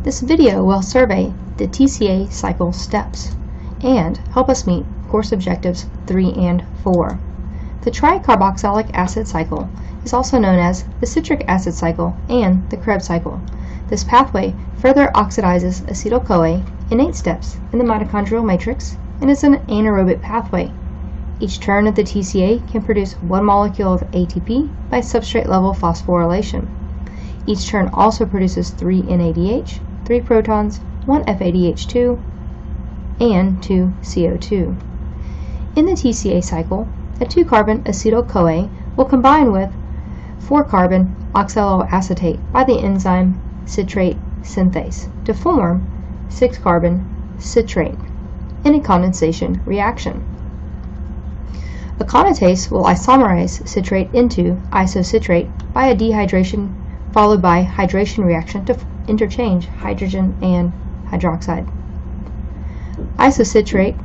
This video will survey the TCA cycle steps and help us meet course objectives 3 and 4. The tricarboxylic acid cycle is also known as the citric acid cycle and the Krebs cycle. This pathway further oxidizes acetyl-CoA in 8 steps in the mitochondrial matrix and is an anaerobic pathway. Each turn of the TCA can produce 1 molecule of ATP by substrate level phosphorylation. Each turn also produces 3 NADH, 3 protons, 1 FADH2, and 2 CO2. In the TCA cycle, a 2-carbon acetyl-CoA will combine with 4-carbon oxaloacetate by the enzyme citrate synthase to form 6-carbon citrate in a condensation reaction. A conatase will isomerize citrate into isocitrate by a dehydration followed by hydration reaction to interchange hydrogen and hydroxide. Isocitrate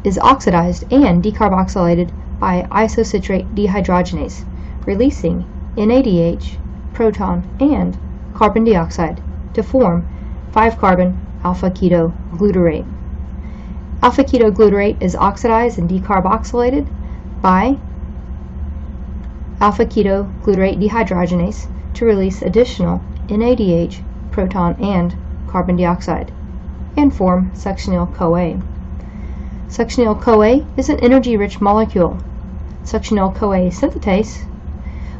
is oxidized and decarboxylated by isocitrate dehydrogenase, releasing NADH, proton, and carbon dioxide to form 5-carbon alpha-ketoglutarate. Alpha-ketoglutarate is oxidized and decarboxylated by alpha-ketoglutarate dehydrogenase to release additional NADH, proton, and carbon dioxide, and form succinyl-CoA. Succinyl-CoA is an energy-rich molecule. Succinyl-CoA synthetase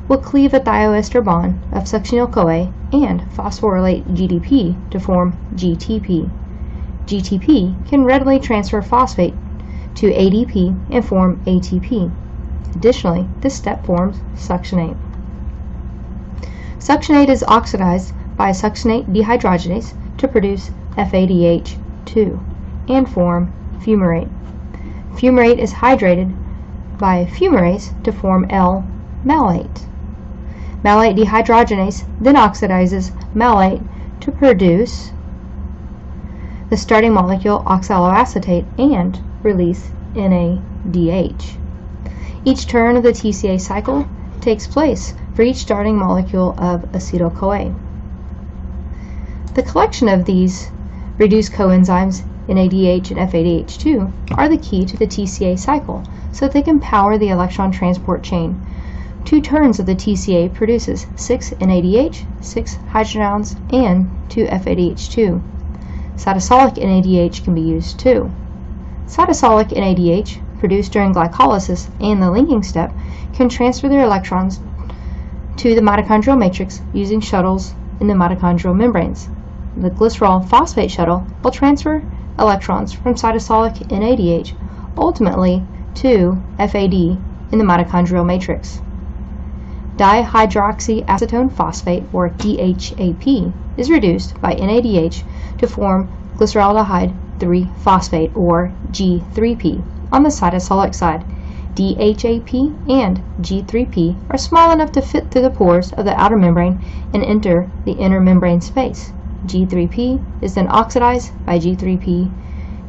will cleave a thioester bond of succinyl-CoA and phosphorylate GDP to form GTP. GTP can readily transfer phosphate to ADP and form ATP. Additionally, this step forms succinate. Succinate is oxidized by succinate dehydrogenase to produce FADH2 and form fumarate. Fumarate is hydrated by fumarase to form L-malate. Malate dehydrogenase then oxidizes malate to produce the starting molecule oxaloacetate and release NADH. Each turn of the TCA cycle takes place for each starting molecule of acetyl-CoA. The collection of these reduced coenzymes NADH and FADH2 are the key to the TCA cycle, so they can power the electron transport chain. 2 turns of the TCA produces 6 NADH, 6 hydrogens, and 2 FADH2. Cytosolic NADH can be used too. Cytosolic NADH, produced during glycolysis and the linking step, can transfer their electrons to the mitochondrial matrix using shuttles in the mitochondrial membranes. The glycerol phosphate shuttle will transfer electrons from cytosolic NADH ultimately to FAD in the mitochondrial matrix. Dihydroxyacetone phosphate, or DHAP, is reduced by NADH to form glyceraldehyde 3-phosphate, or G3P, on the cytosolic side. DHAP and G3P are small enough to fit through the pores of the outer membrane and enter the inner membrane space. G3P is then oxidized by G3P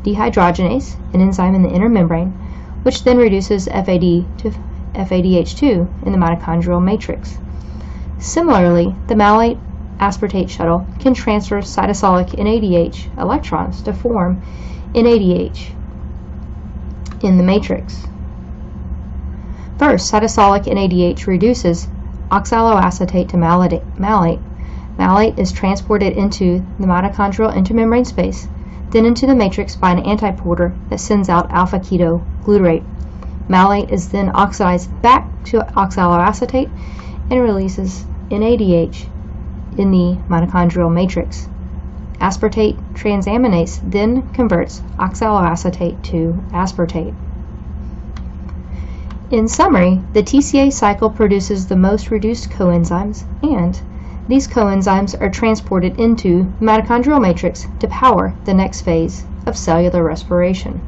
dehydrogenase, an enzyme in the inner membrane, which then reduces FAD to FADH2 in the mitochondrial matrix. Similarly, the malate aspartate shuttle can transfer cytosolic NADH electrons to form NADH in the matrix. First, cytosolic NADH reduces oxaloacetate to malate. Malate is transported into the mitochondrial intermembrane space, then into the matrix by an antiporter that sends out alpha-ketoglutarate. Malate is then oxidized back to oxaloacetate and releases NADH in the mitochondrial matrix. Aspartate transaminase then converts oxaloacetate to aspartate. In summary, the TCA cycle produces the most reduced coenzymes, and these coenzymes are transported into the mitochondrial matrix to power the next phase of cellular respiration.